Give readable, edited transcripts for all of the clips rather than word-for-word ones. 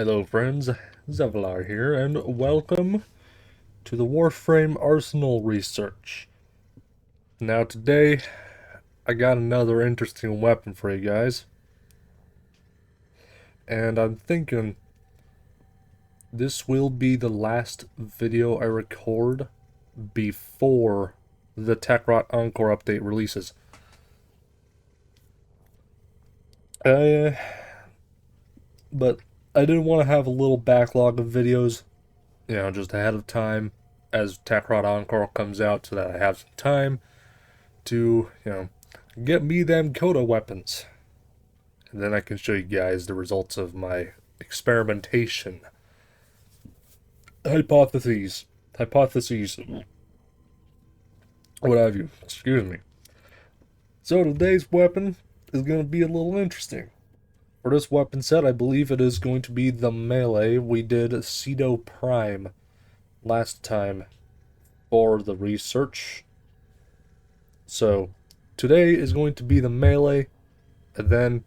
Hello friends, Zevlar here, and welcome to the Warframe Arsenal research. Now today, I got another interesting weapon for you guys. And I'm thinking this will be the last video I record before the Techrot Encore update releases. But I didn't want to have a little backlog of videos, just ahead of time as Techrot Encore comes out so that I have some time to, get me them Coda weapons. And then I can show you guys the results of my experimentation. Hypotheses, what have you. Excuse me. So today's weapon is going to be a little interesting. For this weapon set, I believe it is going to be the melee. We did Cedo Prime last time for the research. So today is going to be the melee, and then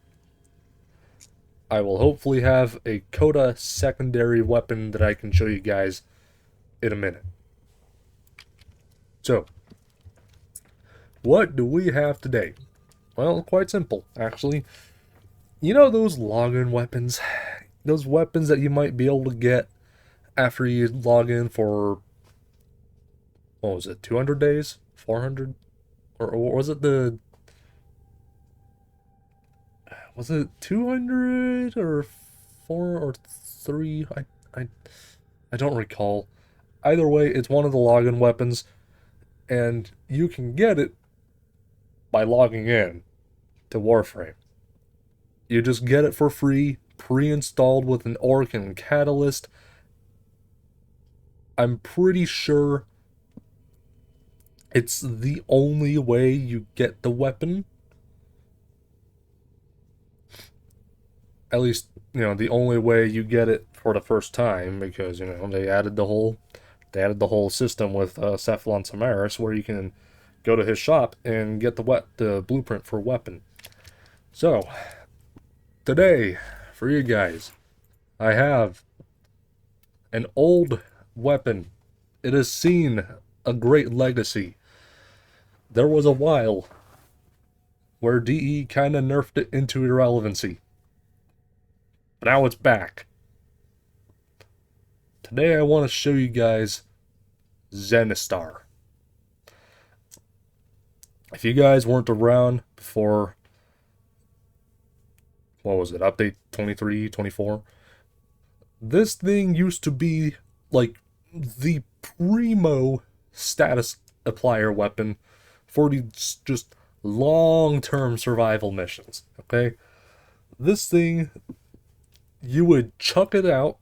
I will hopefully have a Coda secondary weapon that I can show you guys in a minute. So, what do we have today? Well, quite simple, actually. You know those login weapons? Those weapons that you might be able to get after you log in for, what was it, 200 days? 400? Or was it was it 200 or 4 or 3? I don't recall. Either way, it's one of the login weapons, and you can get it by logging in to Warframe. You just get it for free, pre-installed with an Orc and Catalyst. I'm pretty sure it's the only way you get the weapon. At least, the only way you get it for the first time, because, they added the whole system with Cephalon Samaris, where you can go to his shop and get the blueprint for weapon. So, today, for you guys, I have an old weapon. It has seen a great legacy. There was a while where DE kinda nerfed it into irrelevancy. But now it's back. Today I want to show you guys Zenistar. If you guys weren't around before, what was it, update 23, 24? This thing used to be like the primo status applier weapon for these just long-term survival missions, okay? This thing, you would chuck it out,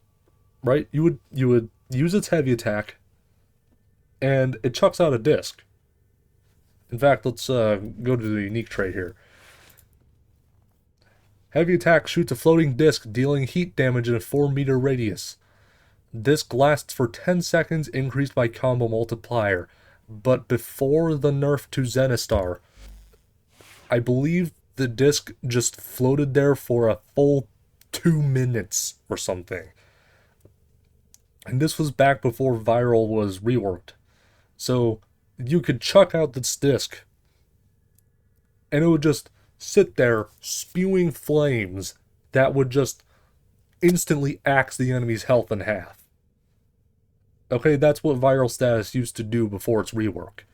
right? You would use its heavy attack, and it chucks out a disc. In fact, let's go to the unique trait here. Heavy attack shoots a floating disc, dealing heat damage in a 4-meter radius. Disc lasts for 10 seconds, increased by combo multiplier. But before the nerf to Zenistar, I believe the disc just floated there for a full 2 minutes or something. And this was back before Viral was reworked. So you could chuck out this disc, and it would just sit there spewing flames that would just instantly axe the enemy's health in half. Okay, that's what Viral status used to do before its rework.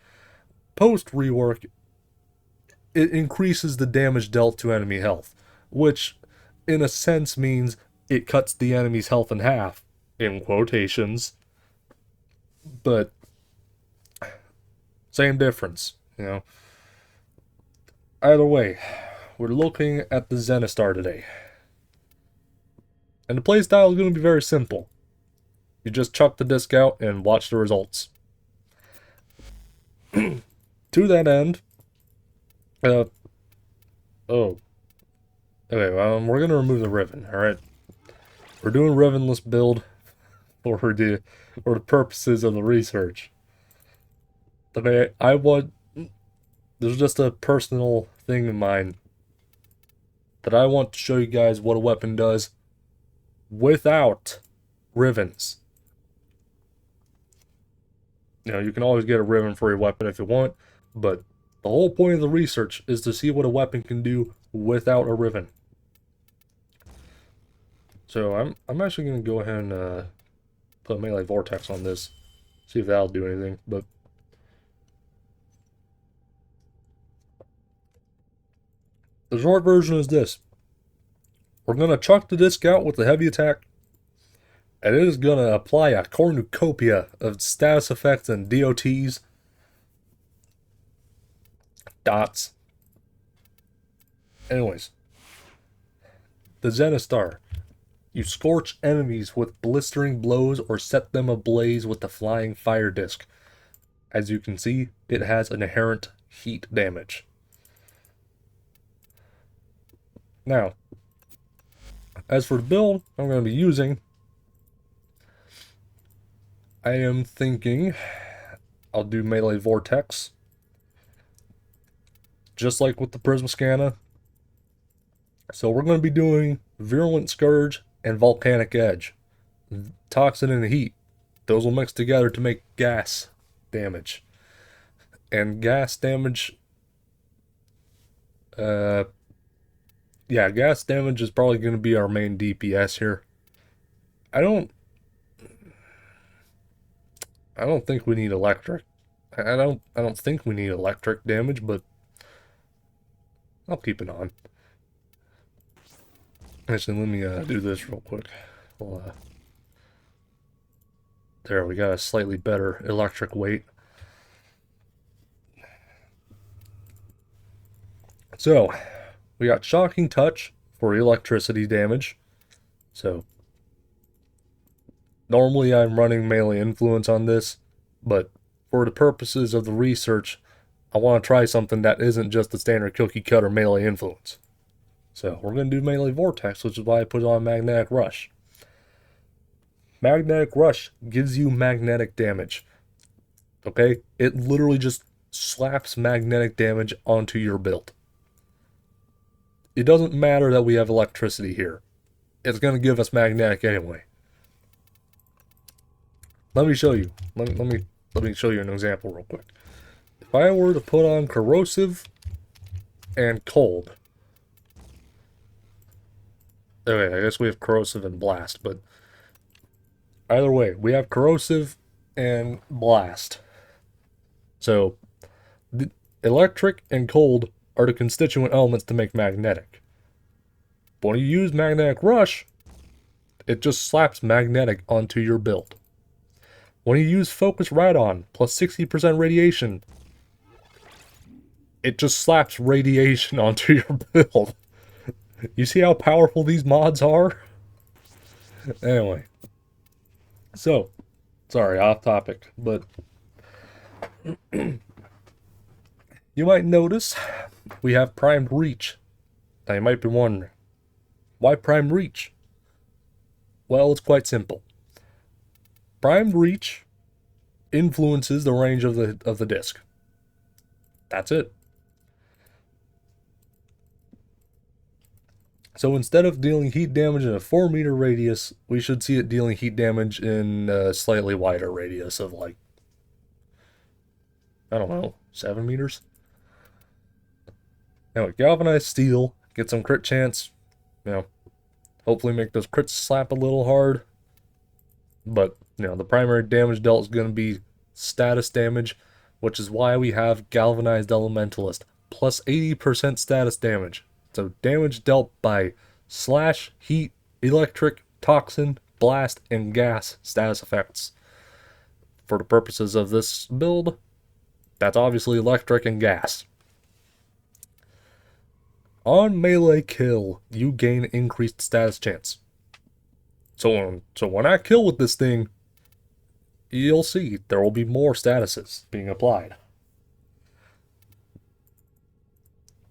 Post rework, it increases the damage dealt to enemy health, which in a sense means it cuts the enemy's health in half, in quotations. But same difference, Either way, we're looking at the Zenistar today. And the playstyle is going to be very simple. You just chuck the disc out and watch the results. To that end, okay, we're going to remove the Riven, alright? We're doing Rivenless build for the purposes of the research. Okay, there's just a personal thing in mind that I want to show you guys what a weapon does without rivens. You know, you can always get a riven for your weapon if you want, but the whole point of the research is to see what a weapon can do without a riven. So I'm actually going to go ahead and put melee vortex on this, see if that'll do anything. But the short version is this: we're going to chuck the disc out with the heavy attack, and it is going to apply a cornucopia of status effects and DOTs, dots. Anyways, the Zenistar. You scorch enemies with blistering blows or set them ablaze with the flying fire disc. As you can see, it has an inherent heat damage. Now, as for the build I'm going to be using, I am thinking I'll do melee vortex, just like with the Prism Scanner. So we're going to be doing Virulent Scourge and Volcanic Edge. Toxin and heat. Those will mix together to make gas damage. And gas damage... gas damage is probably going to be our main DPS here. I don't think we need electric. I don't think we need electric damage, but I'll keep it on. Actually, let me do this real quick. There, we got a slightly better electric weight. So, we got Shocking Touch for electricity damage. So, normally I'm running melee influence on this, but for the purposes of the research, I want to try something that isn't just the standard cookie cutter melee influence. So we're going to do melee vortex, which is why I put on magnetic rush. Magnetic rush gives you magnetic damage. Okay? It literally just slaps magnetic damage onto your build. It doesn't matter that we have electricity here. It's going to give us magnetic anyway. Let me show you. Let me show you an example real quick. If I were to put on corrosive and cold. Okay, I guess we have corrosive and blast, but either way, we have corrosive and blast. So, the electric and cold are the constituent elements to make magnetic. But when you use magnetic rush, it just slaps magnetic onto your build. When you use focus radon plus 60% radiation, it just slaps radiation onto your build. You see how powerful these mods are? Anyway. So, sorry, off topic, but you might notice we have primed reach. Now you might be wondering, why primed reach? Well, it's quite simple. Primed reach influences the range of the disc. That's it. So instead of dealing heat damage in a 4-meter radius, we should see it dealing heat damage in a slightly wider radius of like, I don't know, 7 meters? Anyway, galvanized steel, get some crit chance, you know, hopefully make those crits slap a little hard. But, you know, the primary damage dealt is going to be status damage, which is why we have galvanized elementalist, plus 80% status damage. So damage dealt by slash, heat, electric, toxin, blast, and gas status effects. For the purposes of this build, that's obviously electric and gas. On melee kill, you gain increased status chance. So when I kill with this thing, you'll see there will be more statuses being applied.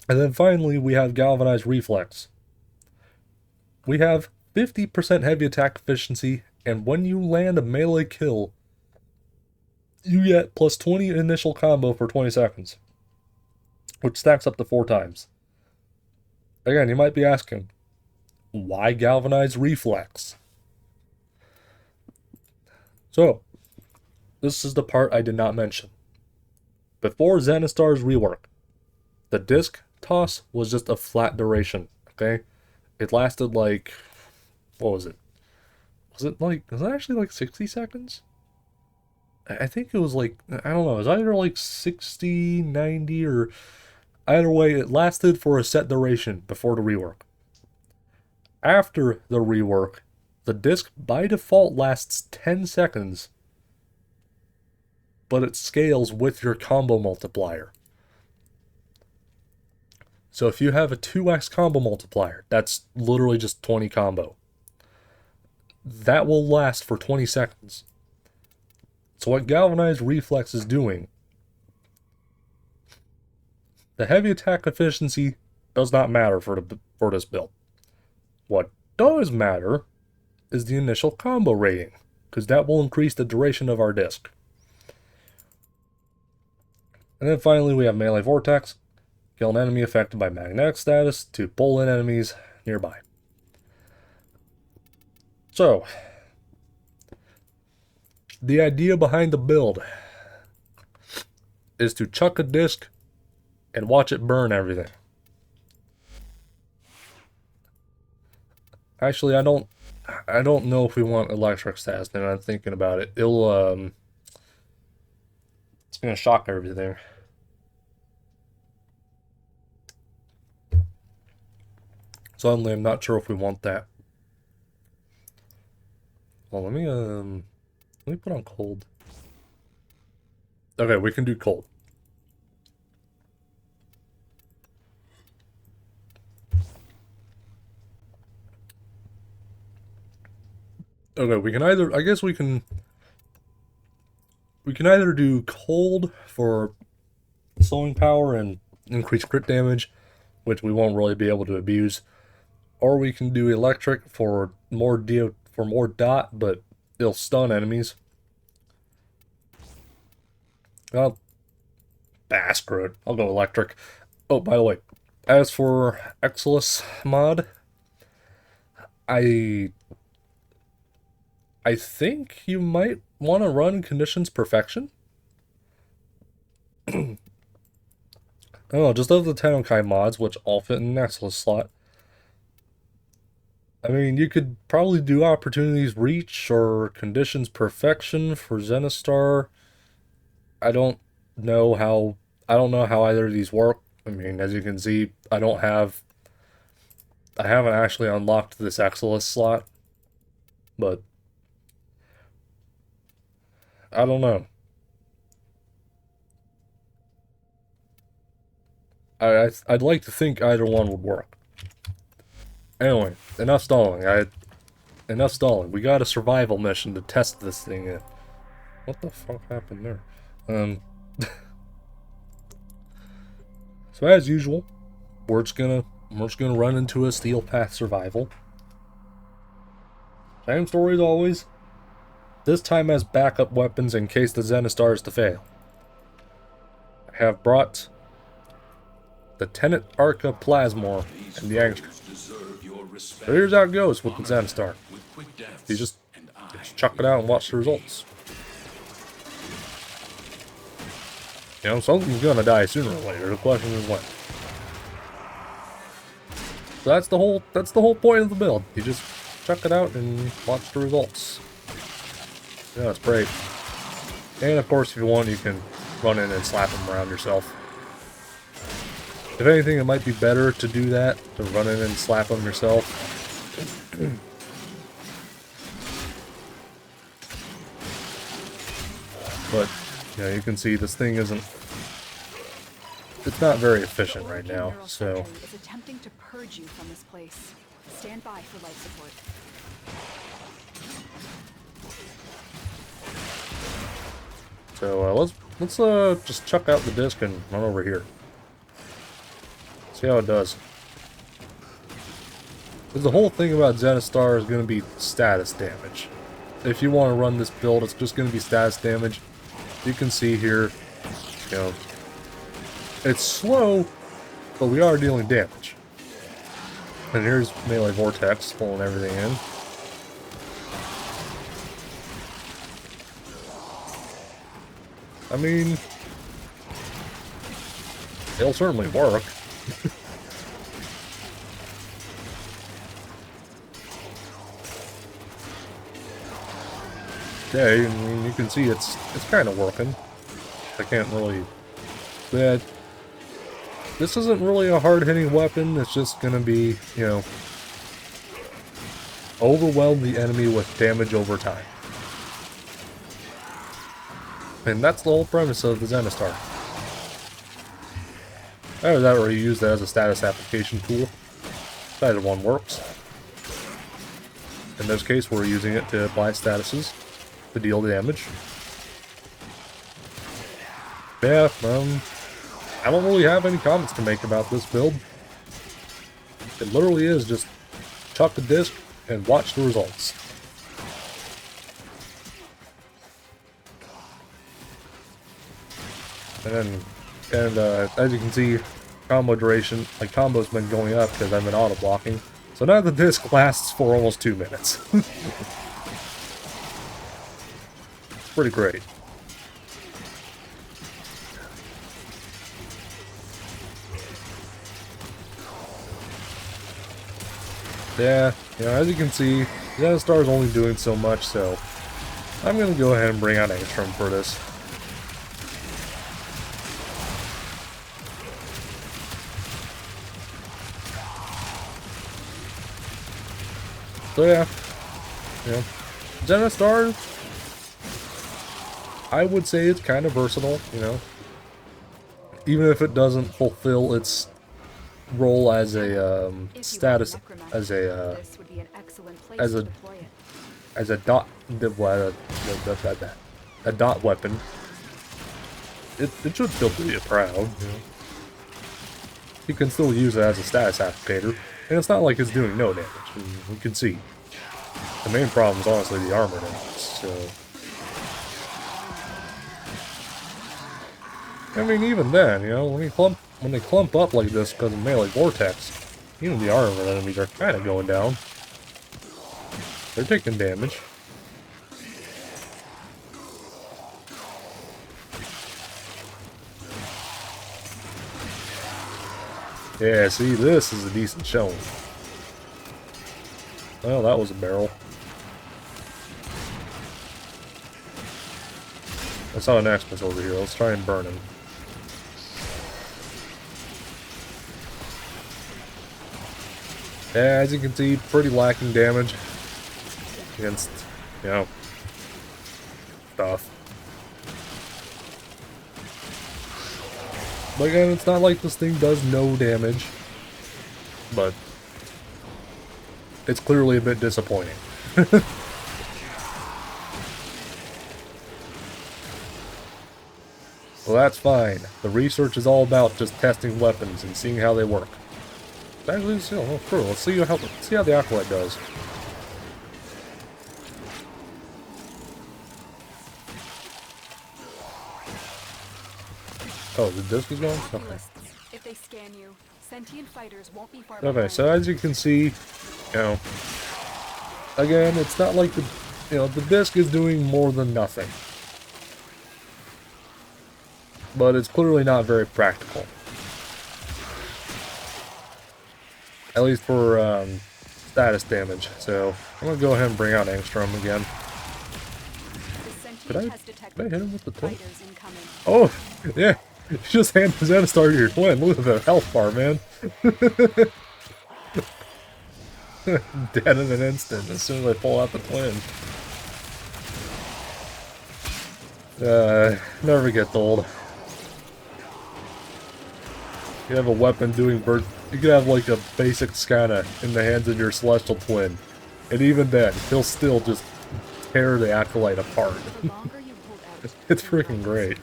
And then finally, we have Galvanized Reflex. We have 50% heavy attack efficiency, and when you land a melee kill, you get plus 20 initial combo for 20 seconds, which stacks up to 4 times. Again, you might be asking, why Galvanized Reflex? So, this is the part I did not mention. Before Zenistar's rework, the disc toss was just a flat duration, okay? It lasted like, what was it? Was it actually like 60 seconds? I think it was like, I don't know, it was either like 60, 90, or either way, it lasted for a set duration before the rework. After the rework, the disc by default lasts 10 seconds, but it scales with your combo multiplier. So if you have a 2x combo multiplier, that's literally just 20 combo. That will last for 20 seconds. So what Galvanized Reflex is doing, the heavy attack efficiency does not matter for this build. What does matter is the initial combo rating, because that will increase the duration of our disc. And then finally we have Melee Vortex. Kill an enemy affected by magnetic status to pull in enemies nearby. So, the idea behind the build is to chuck a disc and watch it burn everything. Actually, I don't know if we want electric status, and I'm thinking about it. It's gonna shock everything. Suddenly, I'm not sure if we want that. Well, let me put on cold. Okay, we can do cold. Okay, we can either, I guess we can either do cold for slowing power and increased crit damage, which we won't really be able to abuse, or we can do electric for more dot, but it'll stun enemies. Well, screw it. I'll go electric. Oh, by the way, as for Exilus mod, I think you might want to run Conditions Perfection. I don't know, just of the Tennokai mods, which all fit in an Exilus slot. I mean, you could probably do Opportunities Reach or Conditions Perfection for Zenistar. I don't know how either of these work. I mean, as you can see, I haven't actually unlocked this Exilus slot, but I don't know. I'd like to think either one would work. Anyway, enough stalling. Enough stalling. We got a survival mission to test this thing in. What the fuck happened there? So as usual, we're just gonna run into a steel path survival. Same story as always. This time as backup weapons in case the Zenistar is to fail. I have brought the Tenet Arca Plasmor and the Angstrom. So here's how it goes with the Zenistar. You just chuck it out and watch the results. You know, something's gonna die sooner or later. The question is when. So that's the whole point of the build. You just chuck it out and watch the results. Yeah, it's great. And of course, if you want, you can run in and slap them around yourself. If anything, it might be better to do that, to run in and slap them yourself. But, you know, you can see this thing isn't... It's not very efficient right now, so... Is attempting to purge you from this place. Stand by for life support. So, let's just chuck out the disc and run over here. See how it does. Because the whole thing about Zenistar is going to be status damage. If you want to run this build, it's just going to be status damage. You can see here, you know, it's slow, but we are dealing damage. And here's Melee Vortex pulling everything in. I mean, it'll certainly work. Okay, I mean, you can see it's kind of working. I can't really... That this isn't really a hard-hitting weapon. It's just gonna be, you know, overwhelm the enemy with damage over time. And that's the whole premise of the Zenistar. Either that or you use that as a status application tool. Either one works. In this case, we're using it to apply statuses to deal damage. Yeah, I don't really have any comments to make about this build. It literally is just chuck the disc and watch the results. And as you can see, combo duration, like combo's been going up because I've been auto blocking. So now the disc lasts for almost 2 minutes. It's pretty great. Yeah, as you can see, Zenistar is only doing so much, so I'm gonna go ahead and bring out Angstrom for this. So yeah, Zenistar, I would say it's kind of versatile, even if it doesn't fulfill its role as a status, as a dot, a dot weapon. It should still do you proud. You can still use it as a status applicator, and it's not like it's doing no damage. You can see. The main problem is honestly the armor damage. So, I mean, even then, when they clump up like this because of melee vortex, even the armor enemies are kind of going down. They're taking damage. Yeah, see, this is a decent showing. Well, that was a barrel. I saw an Xmas over here. Let's try and burn him. Yeah, as you can see, pretty lacking damage against, stuff. But again, it's not like this thing does no damage, but it's clearly a bit disappointing. Well, that's fine. The research is all about just testing weapons and seeing how they work. Actually, oh, true. Let's see how the Acolyte does. Oh, the disc is going? Okay. If they scan you, sentient fighters won't be far Okay, behind. so as you can see, again, it's not like the disc is doing more than nothing. But it's clearly not very practical. At least for status damage. So I'm gonna go ahead and bring out Angstrom again. Did I hit him with the twin? Oh, yeah. You just hand the Zenistar to your twin. Look at the health bar, man. Dead in an instant as soon as I pull out the twin. Never gets old. You have a weapon doing you could have like a basic Skana in the hands of your celestial twin. And even then, he'll still just tear the Acolyte apart. It's freaking great.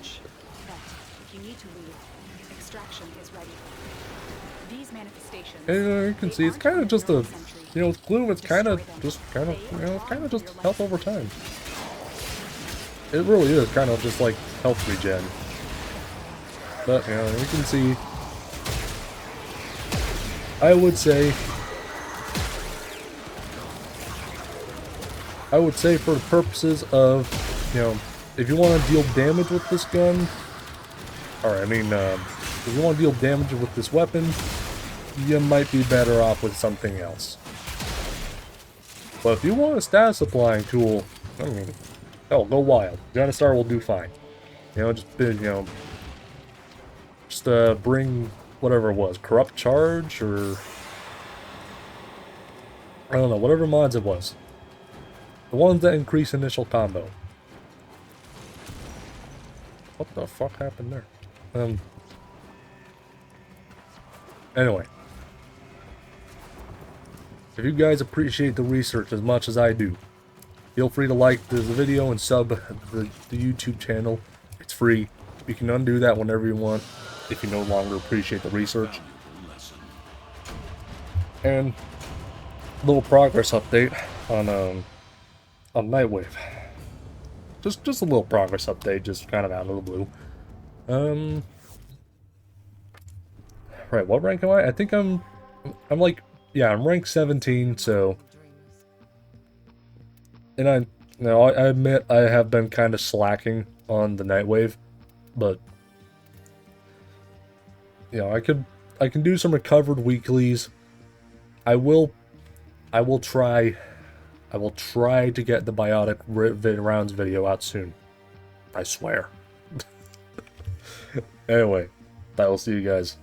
And you can see it's kind of just a, with Gloom, it's kind of just health over time. It really is kind of just like health regen. But, you can see, I would say for the purposes of, if you want to deal damage with this gun, or I mean, if you want to deal damage with this weapon, you might be better off with something else. But if you want a status applying tool, I mean, hell, go wild. Zenistar will do fine. You know, just bring whatever it was, corrupt charge or I don't know, whatever mods it was. The ones that increase initial combo. What the fuck happened there? Anyway. If you guys appreciate the research as much as I do, feel free to like the video and sub the YouTube channel. It's free. You can undo that whenever you want if you no longer appreciate the research. And a little progress update on Nightwave. Just a little progress update, just kind of out of the blue. Right, what rank am I? I think I'm like, yeah, I'm rank 17, so... And I admit I have been kind of slacking on the Nightwave, but... You know, I can do some recovered weeklies. I will try to get the Biotic rounds video out soon. I swear. Anyway, I will see you guys